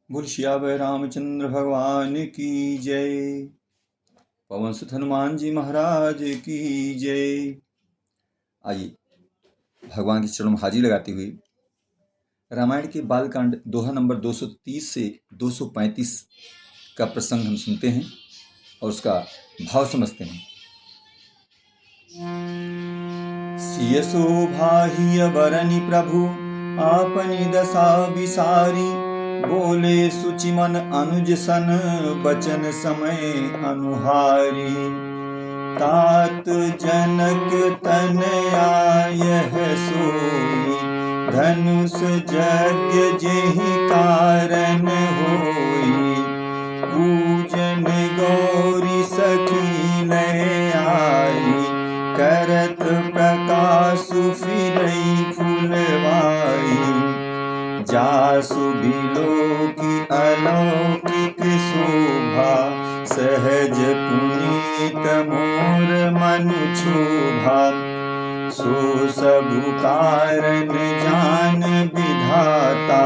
बोल सियावर रामचंद्र भगवान की जय। पवन सुत हनुमान जी महाराज की जय। आइए भगवान के चरणों में हाजिरी लगाते हुए रामायण के बालकांड दोहा नंबर 230 से 235 का प्रसंग हम सुनते हैं और उसका भाव समझते हैं। सिय शोभा हिय बरनि प्रभु आपनी दशा विसारी, बोले सुचि मन अनुज सन बचन समय अनुहारी। तात जनक तनया यह सोई, धनुष यज्ञ जेहि कारण होई। पूजन गौरी सखी लय आई, करत प्रकाशु फिरई फुलवाई। जासु बिलोकी अलौकिक शोभा, सहज पुनीत मोर मनु क्षोभा। सो सबु कारण जान विधाता,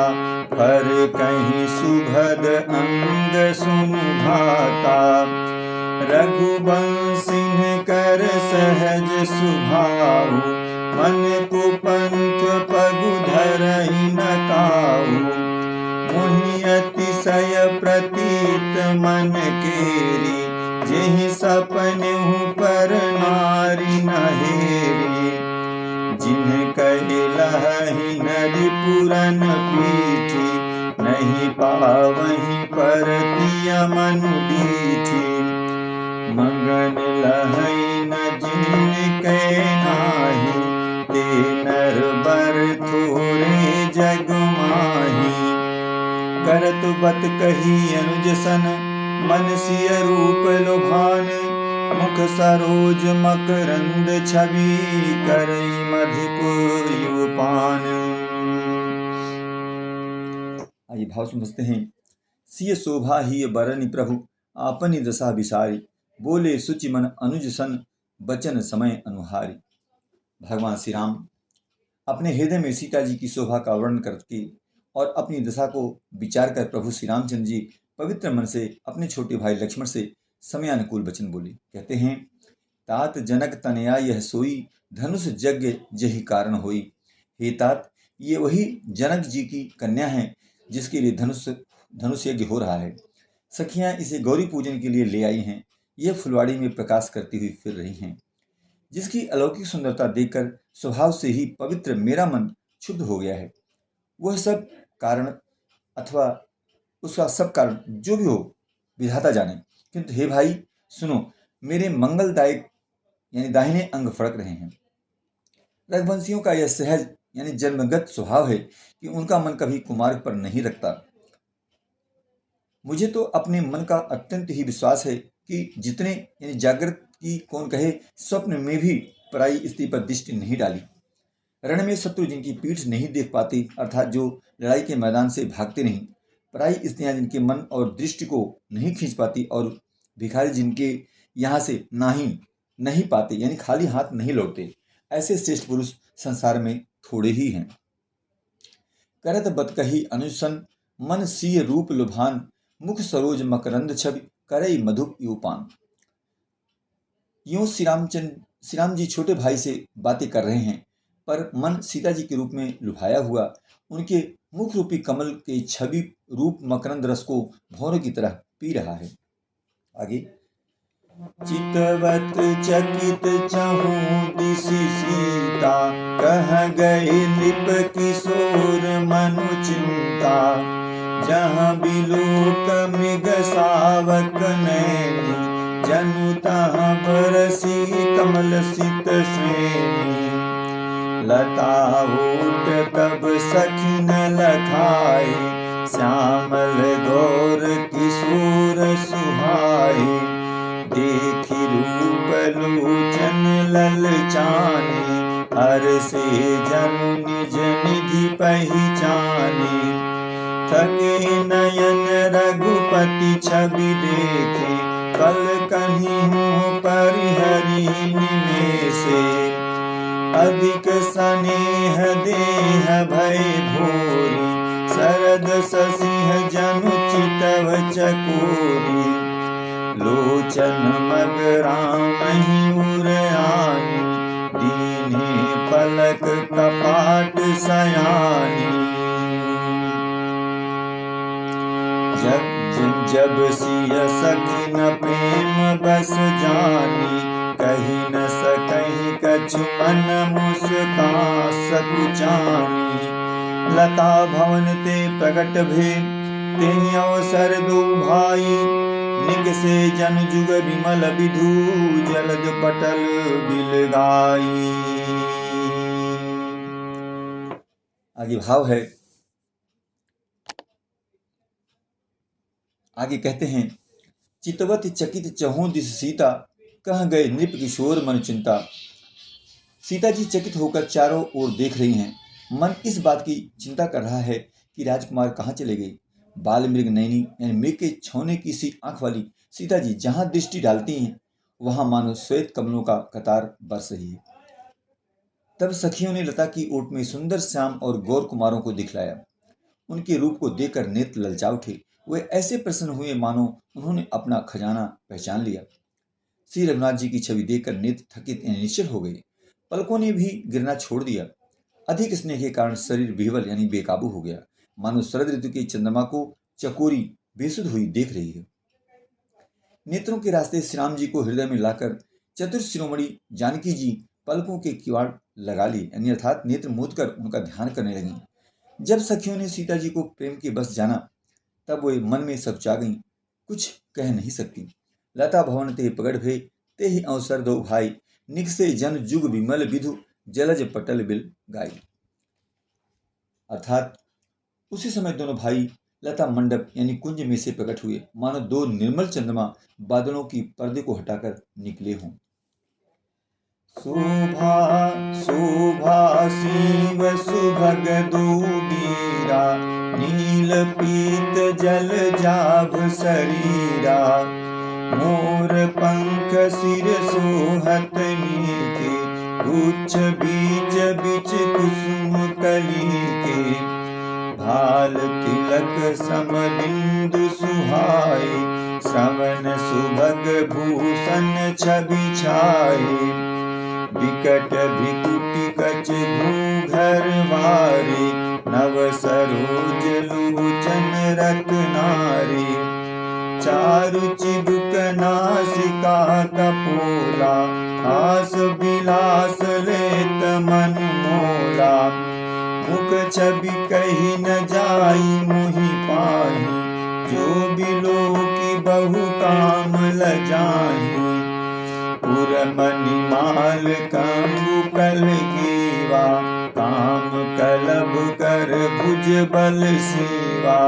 पर कहीं सुभद अंग सुनु भाता। रघुवंशिन कर सहज सुभाऊ, मन को पंथ पगु धरहि न काऊ। मोहि अतिशय प्रतीत मन केरी, जेहि सपनेहु पर नारी न हेरी। जिन्ह कहि लहहि नरि पुरन पीठी, नहीं पावहि परतिय मनु डीठी। मंगन लहै न जिनके नाही, ते नर बर थोरे जग माही। करत बत कही अनुज सन, मन सिय रूप लोभान। मुख सरोज मकरंद छवि, करई मधिप युपान। आइए भाव समझते हैं। सिय शोभा ही बरनि प्रभु आपनी दशा विसारी, बोले सुचि मन अनुज सन बचन समय अनुहारी। भगवान श्री राम अपने हृदय में सीता जी की शोभा का वर्णन करके और अपनी दशा को विचार कर प्रभु श्री रामचंद्र जी पवित्र मन से अपने छोटे भाई लक्ष्मण से समयानुकूल वचन बोले। कहते हैं, तात जनक तनया यह सोई, धनुष यज्ञ जेहि कारण होई। हे तात, ये वही जनक जी की कन्या है जिसके लिए धनुष यज्ञ हो रहा है। सखियां इसे गौरी पूजन के लिए ले आई हैं। यह फुलवाड़ी में प्रकाश करती हुई फिर रही हैं। जिसकी अलौकिक सुंदरता देखकर स्वभाव से ही पवित्र मेरा मन क्षुब्ध हो गया है। वह सब कारण अथवा उसका सब कारण जो भी हो विधाता जाने, किंतु हे भाई सुनो, मेरे मंगलदायक यानी दाहिने अंग फड़क रहे हैं। रघुवंशियों का यह सहज यानी जन्मगत स्वभाव है कि उनका मन कभी कुमार्ग पर नहीं रखता। मुझे तो अपने मन का अत्यंत ही विश्वास है कि जितने यानी जागृत की कौन कहे, स्वप्न में भी पराई स्त्री पर दृष्टि नहीं डाली। रण में शत्रु जिनकी पीठ नहीं देख पाती, अर्थात जो लड़ाई के मैदान से भागते नहीं, पराई स्त्रियां जिनके मन और दृष्टि को नहीं खींच पाती, और भिखारी जिनके यहाँ से नहीं पाते यानी खाली हाथ नहीं लौटते, ऐसे श्रेष्ठ पुरुष संसार में थोड़े ही हैं। करत बत कही अनुज सन, मन सिय रूप लुभान। मुख सरोज मकरंद छवि, करई मधुप यूपान। यूं श्री राम जी छोटे भाई से बातें कर रहे हैं, पर मन सीता जी के रूप में लुभाया हुआ उनके मुख रूपी कमल के छवि रूप मकरंद रस को भौरों की तरह पी रहा है। आगे, चितवत चकित चहूं दिसि सीता, कह गए लिप किशोर मनु चिंता। जहाँ बिलोक मृग सावक नैनी, जनु तहाँ बरसी कमल सित श्रेणी। लता ओट तब सखी न लखाए, श्यामल गौर किशोर सुहाए। देखी रूप लोचन ललचानी, हर से जनु निज निधि पहचानी। थके नयन रघुपति छवि देखे, कल कन्हीं परिहरि निमेषे। अधिक स्नेह देह भय भोरी, शरद ससिंह जनु चितव चकोरी, लोचन मगरामहि उरयानी, दीने पलक कपाट सयानी। जब सिय सखी न प्रेम बस जानी, कही न सकहि कछु मन मुस्कान सकुचानी। लता भवन ते प्रगट भे तेहि अवसर दो भाई, निकसे जन जुग विमल विधु, जलद पटल बिल गाई। आगे भाव है, आगे कहते हैं, चितवत चकित चहु दिस सीता, कह गए नृप किशोर मन चिंता। सीता जी चकित होकर चारों ओर देख रही हैं। मन इस बात की चिंता कर रहा है कि राजकुमार कहाँ चले गए। बाल मृग नैनी यानी मृग के छौने की सी आंख वाली सीता जी जहां दृष्टि डालती हैं, वहां मानो श्वेत कमलों का कतार बरस रही है। तब सखियों ने लता की ओट में सुंदर श्याम और गौर कुमारों को दिखलाया। उनके रूप को देखकर नेत्र ललचा उठे। वे ऐसे प्रसन्न हुए मानो उन्होंने अपना खजाना पहचान लिया। श्री रघुनाथ जी की छवि देखकर नेत्र थकित निश्चल हो गए। पलकों ने भी गिरना छोड़ दिया। अधिक स्नेह के कारण शरीर विह्वल यानी बेकाबू हो गया, मानो शरद ऋतु के चंद्रमा को चकोरी बेसुध हुई देख रही है। नेत्रों के रास्ते श्री राम जी को हृदय में लाकर चतुर शिरोमणि जानकी जी पलकों के किवाड़ लगा ली, यानी अर्थात नेत्र मूंद कर उनका ध्यान करने लगी। जब सखियों ने सीता जी को प्रेम के बस जाना, तब वे मन में सकुचा गईं, कुछ कह नहीं सकती। लता भवन ते पगड़ भे ते ही अवसर दो भाई, निकसे जन जुग विमल विधु, जलज पटल बिल गाई। अर्थात उसी समय दोनों भाई लता मंडप यानी कुंज में से प्रकट हुए, मानो दो निर्मल चंद्रमा बादलों की पर्दे को हटाकर निकले हों। शोभा शोभा शिव सुभग दो बीरा, नील पीत जल जाभ शरीरा, मोर पंख सिर सोहत नीके, उच्च बीच बीच कुसुम कली के, भाल तिलक सम बिंदु सुहाए, श्रवण सुभग भूषण छवि छाए, विकट भृकुटि कच भूघर वारे, नव सरोज लोचन रत्नारे, चारु चिबुक नासिका कपोला, हास विलास लेत मन मोला, मुख छवि कही न जाई मोहि पाही, जो बिलो की बहु काम लजाही, पुरमणि माल कंबु कल गीवा, काम कलब कर भुज बल सेवा,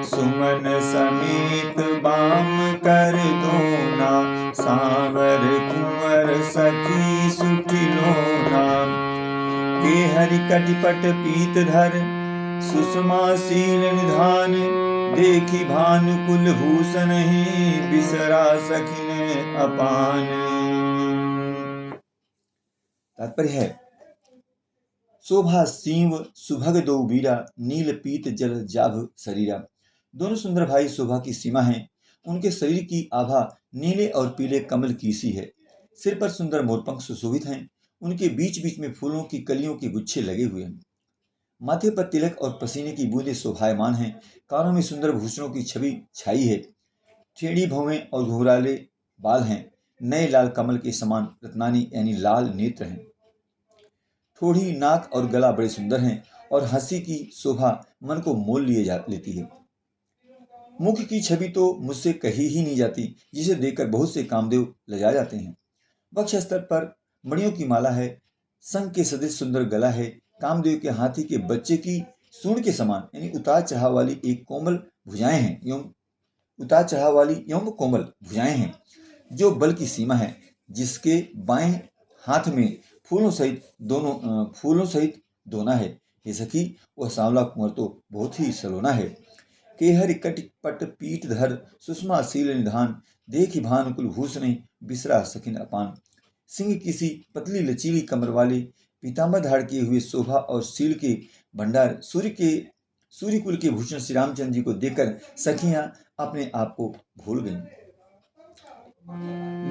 सुमन समेत बाम कर दोना, सांवर कुंवर सखी सुखिलोना, के हरि कटिपट पीत धर, सुषमा शील निधान, देखी भानुकुल भूषण ही, बिसरा सखिन अपान। तात्पर्य है, शोभा सींव सुभग दो बीरा, नील पीत जल जाभ शरीरा। दोनों सुंदर भाई शोभा की सीमा हैं। उनके शरीर की आभा नीले और पीले कमल की सी है। सिर पर सुंदर मोरपंख सुशोभित हैं। उनके बीच बीच में फूलों की कलियों के गुच्छे लगे हुए हैं। माथे पर तिलक और पसीने की बूंदें शोभायमान हैं। कानों में सुंदर भूषणों की छवि छाई है। टेढ़ी भौहें और घुंघराले बाल हैं। नए लाल कमल के समान रत्नानी यानी लाल नेत्र हैं। ठोड़ी, नाक और गला बड़े सुंदर हैं और हंसी की शोभा मन को मोल लेती है। मुख की छवि तो मुझसे कही ही नहीं जाती, जिसे देखकर बहुत से कामदेव लजा जाते हैं। वक्ष स्तर पर मणियों की माला है। संग के सदृश सुंदर गला है। कामदेव के हाथी के बच्चे की सूंड के समान यानी उतार चढ़ाव वाली एक कोमल भुजाएं हैं एवं कोमल भुजाएं हैं, जो बल की सीमा है। जिसके बाएं हाथ में फूलों सहित दोना है। हे सखी, वह सांवला कुंवर तो बहुत ही सलोना है। केहर कटिपट पीठ धर, सुषमा शील निधान, देखी भानुकुल भूषण बिसरा सखिन अपान। सिंह किसी पतली लचीली कमर वाले, पीताम्बर धारण किए हुए शोभा और शील के भंडार, सूर्य के सूर्यकुल के भूषण श्री रामचंद्र जी को देखकर सखियां अपने आप को भूल गईं।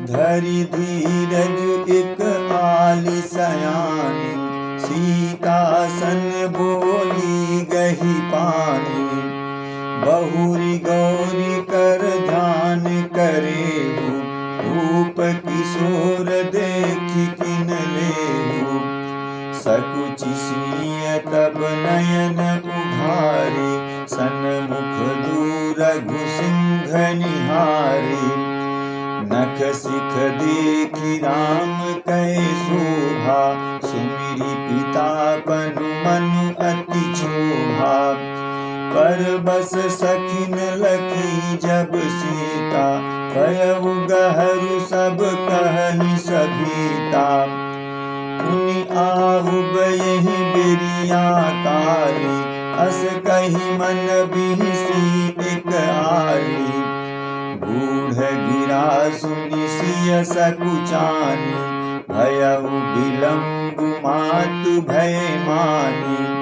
धरि धीरज एक आली सयानी, सीता सन बोली गही पानी। बहुरी गौरी कर ध्यान करेहु, रूप किशोर देखि किन लेहु। सकुचि सिय तब नयन उघारे, सन्मुख दूर घुसिंघ निहारे। नख सिख देखि राम कै शोभा, सुमिरि पिता पनु मनु अति क्षोभा। पर बस सखिन लखी जब सीता, भयउ गहरू सब कहि सभीता। पुनि आहु बयहि बेरिया काली, अस कहि मन बिहसी एक आली। बूढ़ गिरा सुनि सिय सकुचानी, भयउ विलम्ब मातु भय मानी।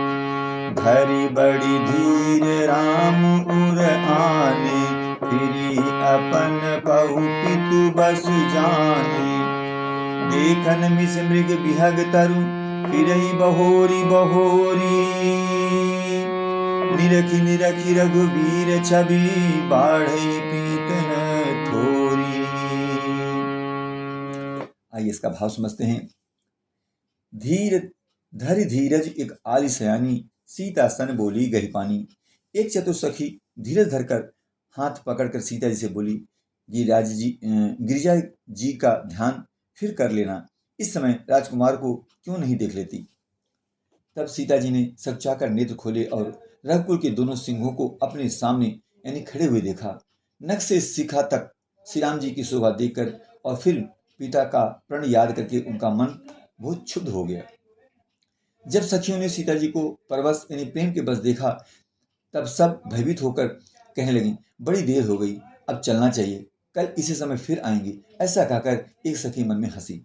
धरि बड़ी धीर राम उर आने, फिरी अपन पहु पितु बसु जाने। देखन मिस मृग बिहग तरु, फिरहि बहोरी बहोरी। निरखि निरखि रघुबीर छवि, बाढ़ई पीतन थोरी। आइए इसका भाव समझते हैं। धरि धीरज एक आली सयानी, सीता सन बोली गही पानी। एक चतुर सखी धीरज धरकर हाथ पकड़कर सीता जी से बोली, गिरिजा जी का ध्यान फिर कर लेना, इस समय राजकुमार को क्यों नहीं देख लेती। तब सीता जी ने सकचाकर नेत्र खोले और रघुकुल के दोनों सिंहों को अपने सामने यानी खड़े हुए देखा। नख से शिखा तक श्री राम जी की शोभा देखकर और फिर पिता का प्रण याद करके उनका मन बहुत क्षुब्ध हो गया। जब सखियों ने सीता जी को परवश यानी प्रेम के बस देखा, तब सब भयभीत होकर कहने लगी, बड़ी देर हो गई, अब चलना चाहिए, कल इसी समय फिर आएंगे। ऐसा कहकर एक सखी मन में हंसी।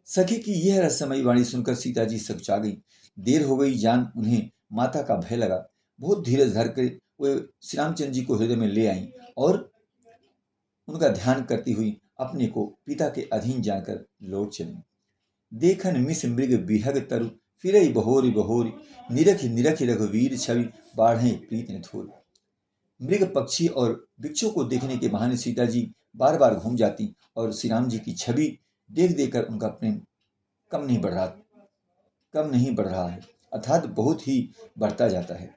सखी की यह रहस्यमयी वाणी सुनकर सीता जी सकचा गई। देर हो गई जान उन्हें माता का भय लगा। बहुत धीरज धर कर वे श्री रामचंद्र जी को हृदय में ले आई और उनका ध्यान करती हुई अपने को पिता के अधीन जानकर लौट चली। देखन मिस मृग बिहग तरु, फिरई बहोरी बहोरी। निरखि निरखि रघुवीर छवि, बाढ़े प्रीत ने थोर। मृग पक्षी और वृक्षों को देखने के बहाने सीता जी बार बार घूम जाती और श्री राम जी की छवि देख देखकर उनका प्रेम कम नहीं बढ़ रहा है, अर्थात बहुत ही बढ़ता जाता है।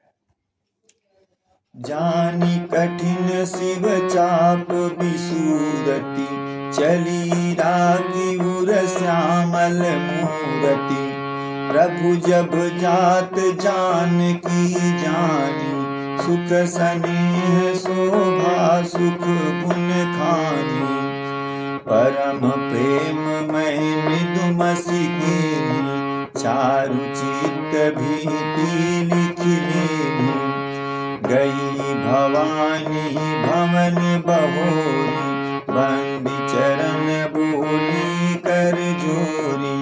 जानी कठिन शिव चाप बिसूरती, चली राखी उर श्यामल मूरति। प्रभु जब जात जान की जानी, सुख सनेह शोभा सुख गुण खानी। परम प्रेम मय मृदुमसी कीनी, चारु चित्त भीति लिखि लेनी। गई भवानी भवन बहोरी, बंदी चरण बोली कर जोरी।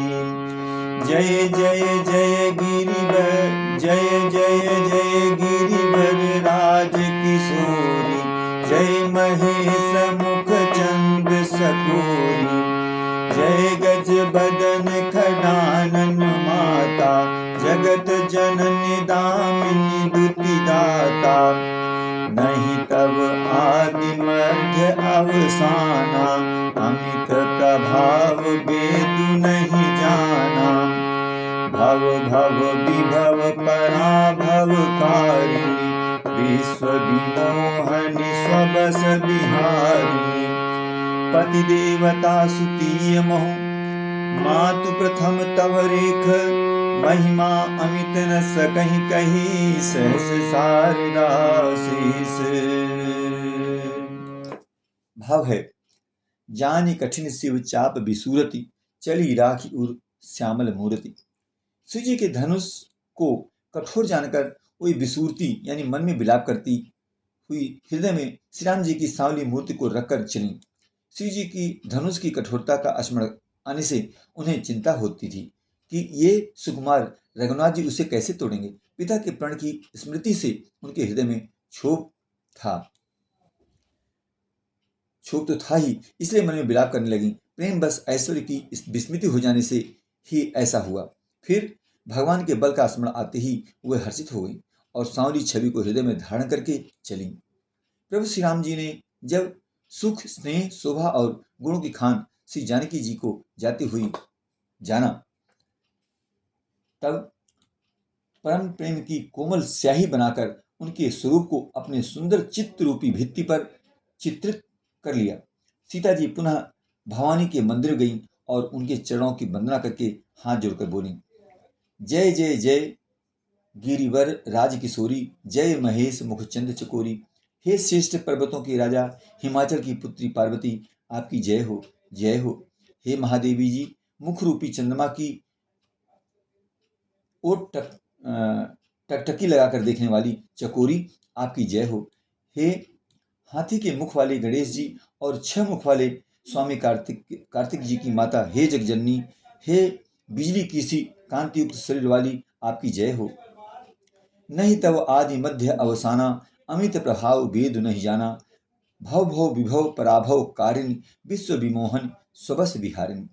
जय जय जय गिरिवर, जय जय जय गिरिवर राज किशोरी। जय महेश मुख चंद सकोरी, जय गज बदन खडानन माता। जगत जननी दामिनी दुति दाता, नहीं तब आदि मध्य अवसाना। अमित प्रभाव वेदु नहीं जाना, भव भव विभव पराभव कारिणी। विश्व विमोहनि स्वबस बिहारिणी। पति देवता सुतीय महु, मातु प्रथम तव रेख। महिमा अमित न सकहि कही, सहस शारदा शेष। भाव है, जानी कठिन शिव चाप बिसूरति, चली राखी उर श्यामल मूर्ति। शिव जी के धनुष को कठोर जानकर वही बिसूरती यानी मन में विलाप करती हुई हृदय में श्री राम जी की सांवली मूर्ति को रखकर चली। शिव जी की धनुष की कठोरता का स्मरण आने से उन्हें चिंता होती थी कि ये सुकुमार रघुनाथ जी उसे कैसे तोड़ेंगे? पिता के प्रण की स्मृति से उनके हृदय में क्षोभ तो था ही, इसलिए मन में विलाप करने लगी। प्रेम बस ऐश्वर्य की इस विस्मृति हो जाने से ही ऐसा हुआ। फिर भगवान के बल का स्मरण आते ही वह हर्षित हो गई और सांवली छवि को हृदय में धारण करके चली। प्रभु श्री राम जी ने जब सुख, स्नेह, शोभा और गुणों की खान श्री जानकी जी को जाती हुई जाना, तब परम प्रेम की कोमल स्याही बनाकर उनके स्वरूप को अपने सुंदर चित्त रूपी भित्ति पर चित्रित कर लिया। सीता जी पुनः भवानी के मंदिर गईं और उनके चरणों की वंदना करके हाथ जोड़कर बोली, जय जय जय गिरिवर राज किशोरी, जय महेश मुखचंद चकोरी। हे श्रेष्ठ पर्वतों के राजा, हिमाचल की पुत्री पार्वती, आपकी जय हो, जय हो। हे महादेवी जी, मुख रूपी चंद्रमा की ओट टकटकी लगाकर देखने वाली चकोरी, आपकी जय हो। हे हाथी के मुख वाले गणेश जी और 6 मुख वाले स्वामी कार्तिक जी की माता, हे जगजननी, हे बिजली की सी कांतियुक्त शरीर वाली, आपकी जय हो। नहीं तब आदि मध्य अवसाना, अमित प्रभाव वेद नहीं जाना। भव भव विभव पराभव कारिणी, विश्व विमोहन स्वबस विहारिणी।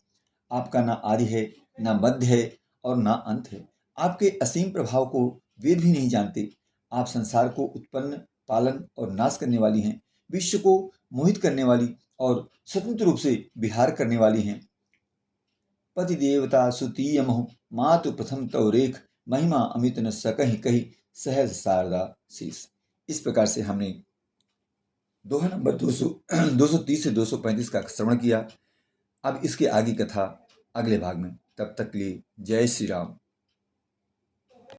आपका ना आदि है, ना मध्य है और ना अंत है। आपके असीम प्रभाव को वेद भी नहीं जानते। आप संसार को उत्पन्न, पालन और नाश करने वाली हैं, विश्व को मोहित करने वाली और स्वतंत्र रूप से विहार करने वाली हैं। पति देवता सुतीय मोह, मातु प्रथम तव रेख, महिमा अमित न सकहि कही, सहज शारदा शीस। इस प्रकार से हमने दोहा नंबर 230 से 235 का श्रवण किया। अब इसके आगे कथा अगले भाग में। तब तक के लिए जय श्री राम।